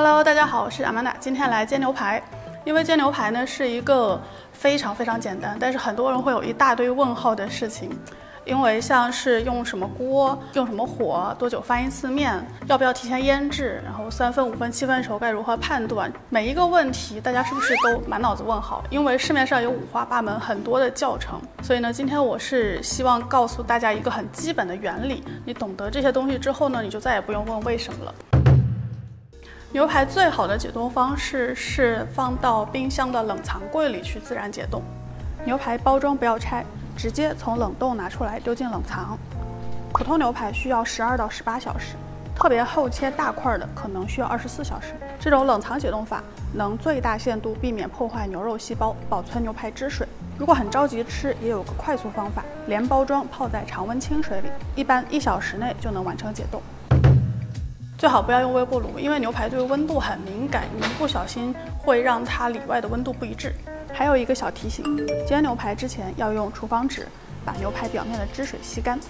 Hello， 大家好，我是阿曼达，今天来煎牛排。因为煎牛排呢是一个非常简单，但是很多人会有一大堆问号的事情。因为像是用什么锅、用什么火、多久翻一次面、要不要提前腌制，然后3分、5分、7分熟该如何判断，每一个问题大家是不是都满脑子问号？因为市面上有五花八门很多的教程，所以呢，今天我是希望告诉大家一个很基本的原理，你懂得这些东西之后呢，你就再也不用问为什么了。牛排最好的解冻方式是放到冰箱的冷藏柜里去自然解冻。牛排包装不要拆，直接从冷冻拿出来丢进冷藏。普通牛排需要12到18小时，特别厚切大块的可能需要24小时。这种冷藏解冻法能最大限度避免破坏牛肉细胞，保存牛排汁水。如果很着急吃，也有个快速方法，连包装泡在常温清水里，一般1小时内就能完成解冻。最好不要用微波炉，因为牛排对温度很敏感，你一不小心会让它里外的温度不一致。还有一个小提醒，煎牛排之前要用厨房纸把牛排表面的汁水吸干。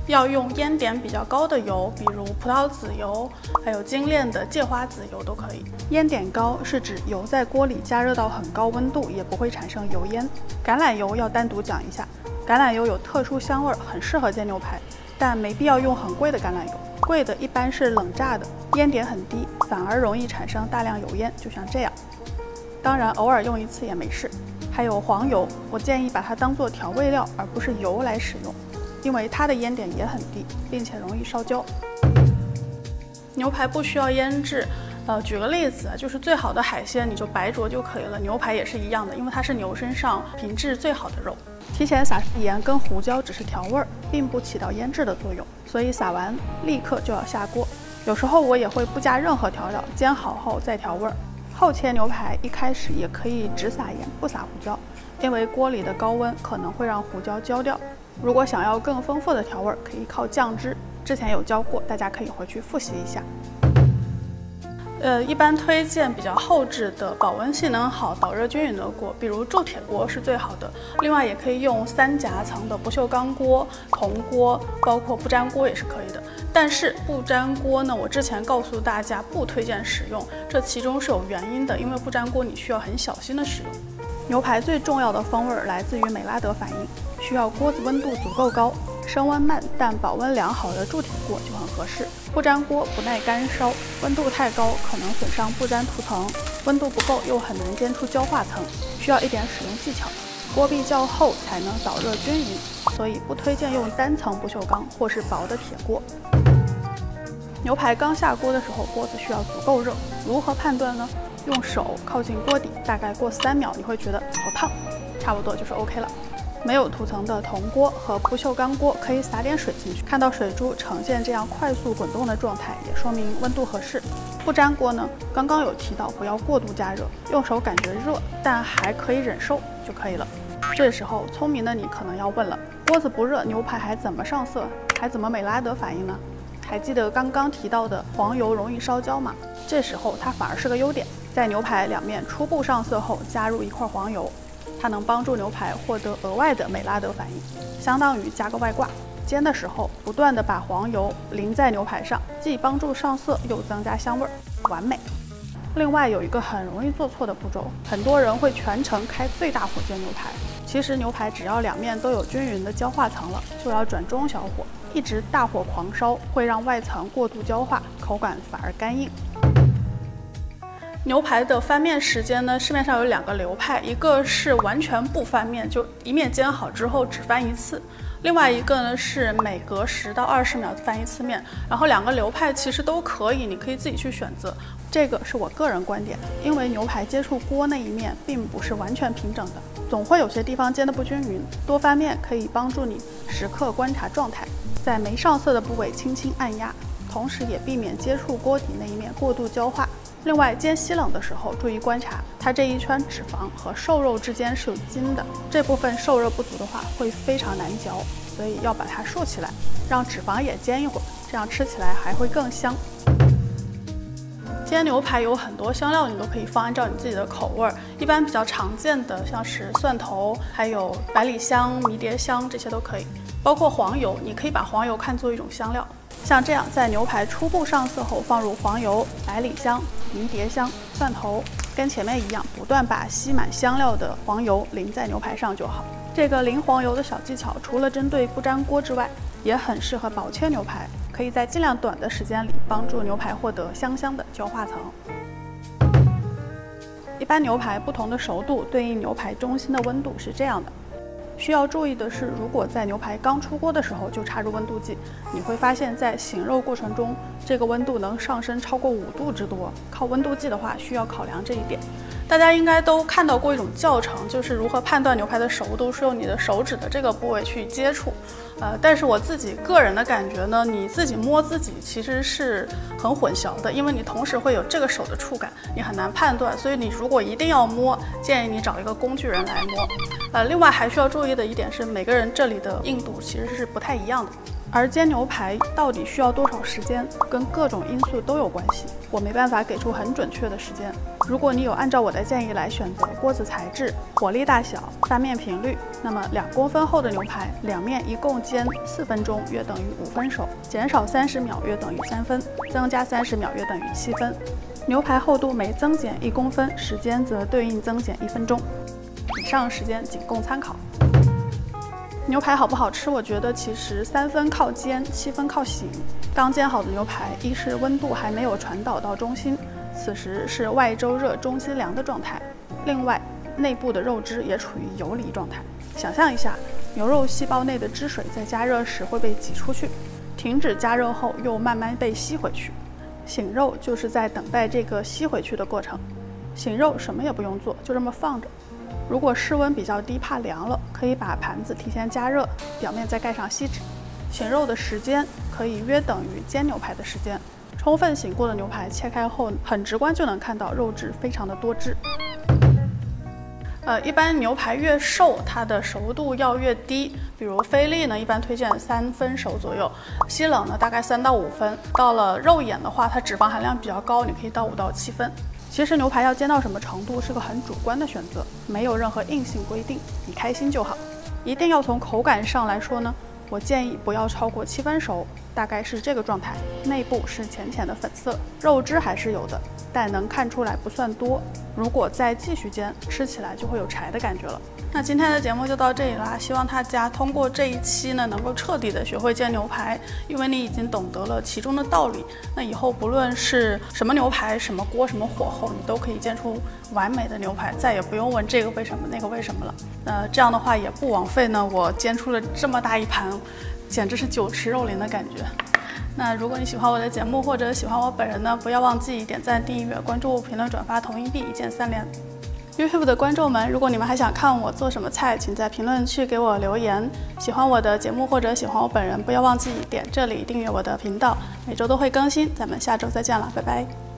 要用烟点比较高的油，比如葡萄籽油，还有精炼的芥花籽油都可以。烟点高是指油在锅里加热到很高温度也不会产生油烟。橄榄油要单独讲一下，橄榄油有特殊香味，很适合煎牛排，但没必要用很贵的橄榄油。贵的一般是冷榨的，烟点很低，反而容易产生大量油烟，就像这样。当然偶尔用一次也没事。还有黄油，我建议把它当做调味料而不是油来使用，因为它的烟点也很低，并且容易烧焦。牛排不需要腌制，举个例子，就是最好的海鲜你就白灼就可以了。牛排也是一样的，因为它是牛身上品质最好的肉。提前撒盐跟胡椒只是调味，并不起到腌制的作用，所以撒完立刻就要下锅。有时候我也会不加任何调料，煎好后再调味。厚切牛排一开始也可以只撒盐不撒胡椒，因为锅里的高温可能会让胡椒焦掉。如果想要更丰富的调味，可以靠酱汁，之前有教过，大家可以回去复习一下。一般推荐比较厚质的、保温性能好、导热均匀的锅，比如铸铁锅是最好的。另外也可以用3夹层的不锈钢锅、铜锅，包括不粘锅也是可以的。但是不粘锅呢，我之前告诉大家不推荐使用，这其中是有原因的，因为不粘锅你需要很小心的使用。牛排最重要的风味来自于美拉德反应，需要锅子温度足够高，升温慢但保温良好的铸铁锅就很合适。不粘锅不耐干烧，温度太高可能损伤不粘涂层，温度不够又很难煎出焦化层，需要一点使用技巧。锅壁较厚才能导热均匀，所以不推荐用单层不锈钢或是薄的铁锅。牛排刚下锅的时候，锅子需要足够热，如何判断呢？用手靠近锅底，大概过3秒，你会觉得好烫，差不多就是 OK 了。没有涂层的铜锅和不锈钢锅可以撒点水进去，看到水珠呈现这样快速滚动的状态，也说明温度合适。不粘锅呢，刚刚有提到不要过度加热，用手感觉热但还可以忍受就可以了。这时候聪明的你可能要问了，锅子不热，牛排还怎么上色，还怎么美拉德反应呢？还记得刚刚提到的黄油容易烧焦吗？这时候它反而是个优点，在牛排两面初步上色后加入一块黄油，它能帮助牛排获得额外的美拉德反应，相当于加个外挂。煎的时候不断的把黄油淋在牛排上，既帮助上色又增加香味，完美。另外有一个很容易做错的步骤，很多人会全程开最大火煎牛排，其实牛排只要两面都有均匀的焦化层了，就要转中小火，一直大火狂烧会让外层过度焦化，口感反而干硬。牛排的翻面时间呢，市面上有2个流派，一个是完全不翻面，就一面煎好之后只翻一次，另外一个呢是每隔10到20秒翻一次面。然后2个流派其实都可以，你可以自己去选择。这个是我个人观点，因为牛排接触锅那一面并不是完全平整的，总会有些地方煎得不均匀。多翻面可以帮助你时刻观察状态，在没上色的部位轻轻按压，同时也避免接触锅底那一面过度焦化。另外，煎西冷的时候注意观察，它这一圈脂肪和瘦肉之间是有筋的，这部分受热不足的话会非常难嚼，所以要把它竖起来，让脂肪也煎一会儿，这样吃起来还会更香。煎牛排有很多香料，你都可以放，按照你自己的口味。一般比较常见的像是蒜头，还有百里香、迷迭香，这些都可以。包括黄油，你可以把黄油看作一种香料。像这样，在牛排初步上色后，放入黄油、百里香、迷迭香、蒜头，跟前面一样，不断把吸满香料的黄油淋在牛排上就好。这个淋黄油的小技巧，除了针对不粘锅之外，也很适合薄切牛排，可以在尽量短的时间里帮助牛排获得香香的焦化层。一般牛排不同的熟度对应牛排中心的温度是这样的。需要注意的是，如果在牛排刚出锅的时候就插入温度计，你会发现在醒肉过程中，这个温度能上升超过5度之多。靠温度计的话，需要考量这一点。大家应该都看到过一种教程，就是如何判断牛排的熟度，是用你的手指的这个部位去接触。但是我自己个人的感觉呢，你自己摸自己其实是很混淆的，因为你同时会有这个手的触感，你很难判断。所以你如果一定要摸，建议你找一个工具人来摸。另外还需要注意的一点是，每个人这里的硬度其实是不太一样的。而煎牛排到底需要多少时间，跟各种因素都有关系，我没办法给出很准确的时间。如果你有按照我的建议来选择锅子材质、火力大小、翻面频率，那么2公分厚的牛排，两面一共煎4分钟，约等于5分熟，减少30秒约等于3分，增加30秒约等于7分。牛排厚度每增减1公分，时间则对应增减1分钟。以上时间仅供参考。牛排好不好吃，我觉得其实3分靠煎，7分靠醒。刚煎好的牛排，一是温度还没有传导到中心，此时是外周热中心凉的状态。另外，内部的肉汁也处于游离状态。想象一下，牛肉细胞内的汁水在加热时会被挤出去，停止加热后又慢慢被吸回去。醒肉就是在等待这个吸回去的过程。醒肉什么也不用做，就这么放着。如果室温比较低，怕凉了，可以把盘子提前加热，表面再盖上锡纸。醒肉的时间可以约等于煎牛排的时间。充分醒过的牛排切开后，很直观就能看到肉质非常的多汁。一般牛排越瘦，它的熟度要越低。比如菲力呢，一般推荐3分熟左右；西冷呢，大概3到5分。到了肉眼的话，它脂肪含量比较高，你可以到5到7分。其实牛排要煎到什么程度是个很主观的选择，没有任何硬性规定，你开心就好。一定要从口感上来说呢，我建议不要超过7分熟，大概是这个状态，内部是浅浅的粉色，肉汁还是有的，但能看出来不算多。如果再继续煎，吃起来就会有柴的感觉了。那今天的节目就到这里啦，希望大家通过这一期呢，能够彻底的学会煎牛排，因为你已经懂得了其中的道理。那以后不论是什么牛排、什么锅、什么火候，你都可以煎出完美的牛排，再也不用问这个为什么、那个为什么了。这样的话也不枉费呢，我煎出了这么大一盘，简直是酒池肉林的感觉。那如果你喜欢我的节目或者喜欢我本人呢，不要忘记点赞、订阅、关注、评论、转发、投硬币，一键3连。YouTube 的观众们，如果你们还想看我做什么菜，请在评论区给我留言。喜欢我的节目或者喜欢我本人，不要忘记点这里订阅我的频道，每周都会更新。咱们下周再见了，拜拜。